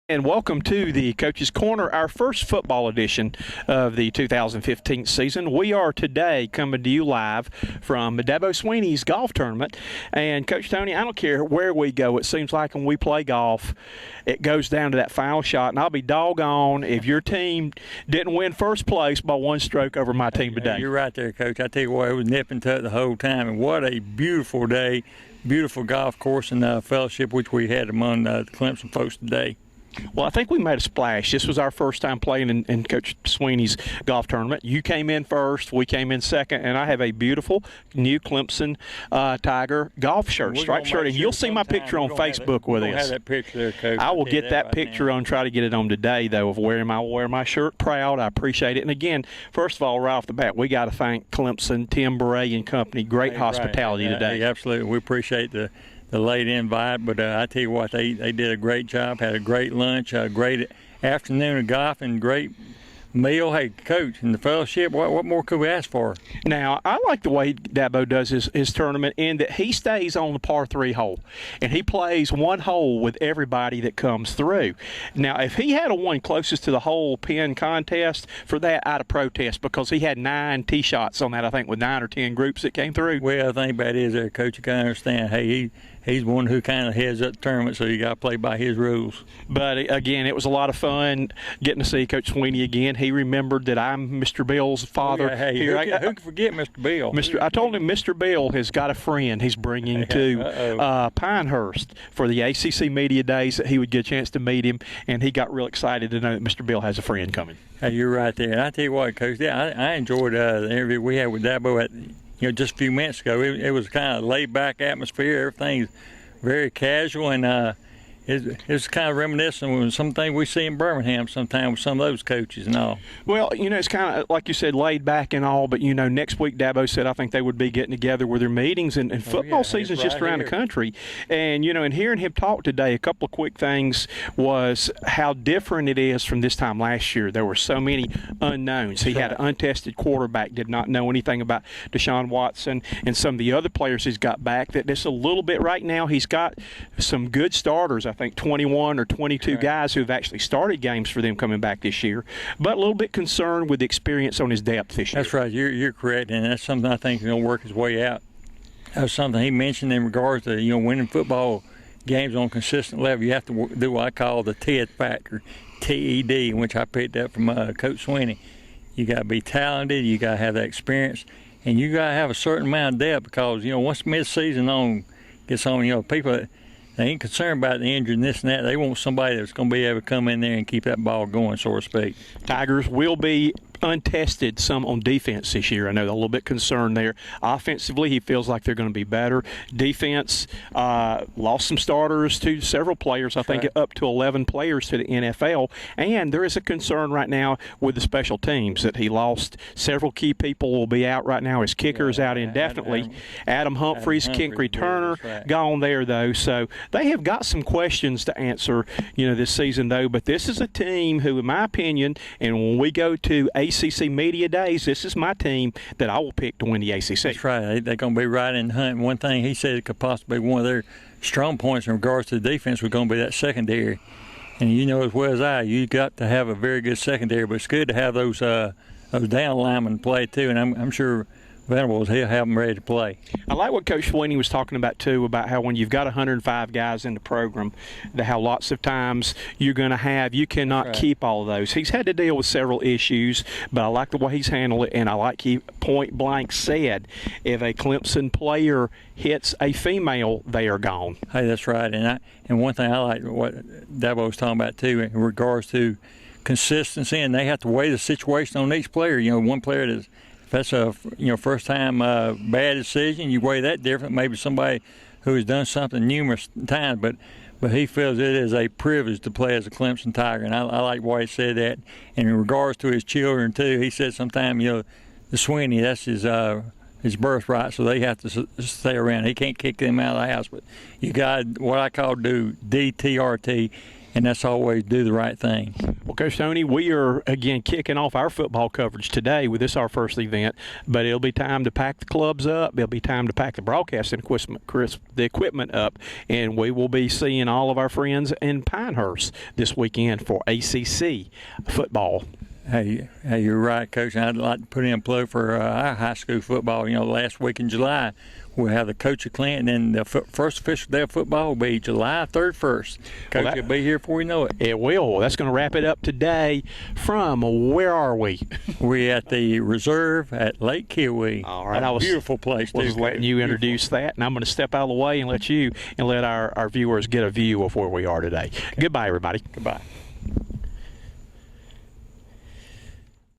And welcome to the Coach's Corner, our first football edition of the 2015 season. We are today coming to you live from Dabo Swinney's golf tournament. And Coach Toney, I don't care where we go. It seems like when we play golf, it goes down to that final shot. And I'll be doggone if your team didn't win first place by one stroke over my team today. You're right there, Coach. I tell you what, it was nip and tuck the whole time. And what a beautiful day, beautiful golf course and fellowship which we had among the Clemson folks today. Well, I think we made a splash. This was our first time playing in Coach Swinney's golf tournament. You came in first, we came in second, and I have a beautiful new Clemson Tiger golf shirt, striped shirt, and you'll see my picture on Facebook with this. this. Have that picture there, Coach. I will get that picture on, try to get it on today, though, of wearing my shirt proud. I appreciate it. And again, first of all, right off the bat, we got to thank Clemson, Tim Beret and company. Great hospitality today. Absolutely. We appreciate the late invite, but I tell you what, they did a great job, had a great lunch, a great afternoon of golf, and great meal. Hey, Coach, in the fellowship, what more could we ask for? Now, I like the way Dabo does his tournament in that he stays on the par 3 hole, and he plays one hole with everybody that comes through. Now, if he had a one closest to the hole pin contest, for that I'd have protest because he had 9 tee shots on that, I think, with 9 or 10 groups that came through. Well, the thing about it is there, Coach, you got to understand, hey, he's one who kind of heads up the tournament, so you got to play by his rules. But, again, it was a lot of fun getting to see Coach Swinney again. He remembered that I'm Mr. Bill's father. Oh, yeah, hey, who can forget Mr. Bill? I told him Mr. Bill has got a friend he's bringing to Pinehurst for the ACC Media Days, that he would get a chance to meet him, and he got real excited to know that Mr. Bill has a friend coming. Hey, you're right there. And I tell you what, Coach, I enjoyed the interview we had with Dabo at just a few minutes ago. It was kind of laid-back atmosphere. Everything's very casual, and it's kind of reminiscent of something we see in Birmingham sometimes with some of those coaches and all. Well, it's kind of, like you said, laid back and all, but, next week Dabo said I think they would be getting together with their meetings, and football season's just around the country. And, and hearing him talk today, a couple of quick things was how different it is from this time last year. There were so many unknowns. He had an untested quarterback, did not know anything about Deshaun Watson, and some of the other players he's got back. That just a little bit right now. He's got some good starters, I think 21 or 22 guys who have actually started games for them coming back this year, but a little bit concerned with the experience on his depth this year. That's right. You're correct, and that's something I think is going to work his way out. That was something he mentioned in regards to winning football games on a consistent level. You have to do what I call the TED factor, TED, which I picked up from Coach Swinney. You got to be talented, you got to have that experience, and you got to have a certain amount of depth because once mid-season gets on, people. They ain't concerned about the injury and this and that. They want somebody that's going to be able to come in there and keep that ball going, so to speak. Tigers will be untested some on defense this year. I know they're a little bit concerned there. Offensively, he feels like they're going to be better. Defense lost some starters to several players, I think up to 11 players to the NFL. And there is a concern right now with the special teams that he lost several key people will be out right now. His kicker is out indefinitely. Adam Humphries, kick returner, gone there, though. So they have got some questions to answer, this season, though. But this is a team who, in my opinion, and when we go to ACC Media Days, this is my team that I will pick to win the ACC. That's right. They're going to be right in the hunt. One thing he said could possibly be one of their strong points in regards to the defense was going to be that secondary. And as well as you got to have a very good secondary, but it's good to have those down linemen play too. And I'm sure Venables, he'll have them ready to play. I like what Coach Swinney was talking about, too, about how when you've got 105 guys in the program, how lots of times you cannot keep all of those. He's had to deal with several issues, but I like the way he's handled it, and I like he point blank said, if a Clemson player hits a female, they are gone. Hey, that's right. And one thing I like what Dabo was talking about, too, in regards to consistency, and they have to weigh the situation on each player. One player that's if that's a first time bad decision, you weigh that different. Maybe somebody who has done something numerous times, but he feels it is a privilege to play as a Clemson Tiger, and I like why he said that. And in regards to his children too, he said sometimes the Swinney, that's his birthright, so they have to stay around. He can't kick them out of the house, but you got what I call do DTRT. and that's always do the right thing. Well, Coach Toney, we are again kicking off our football coverage today with this our first event, but it'll be time to pack the clubs up. It'll be time to pack the broadcasting equipment up, and we will be seeing all of our friends in Pinehurst this weekend for ACC football. Hey, you're right, Coach. I'd like to put in a plug for our high school football. Last week in July, we'll have the coach of Clinton, and the first official day of football will be July 31st. Coach will be here before we know it. It will. That's going to wrap it up today from, where are we? We're at the Reserve at Lake Kiwi. All right. A beautiful place, too. I was letting you introduce that, and I'm going to step out of the way and let our viewers get a view of where we are today. Goodbye, everybody. Goodbye.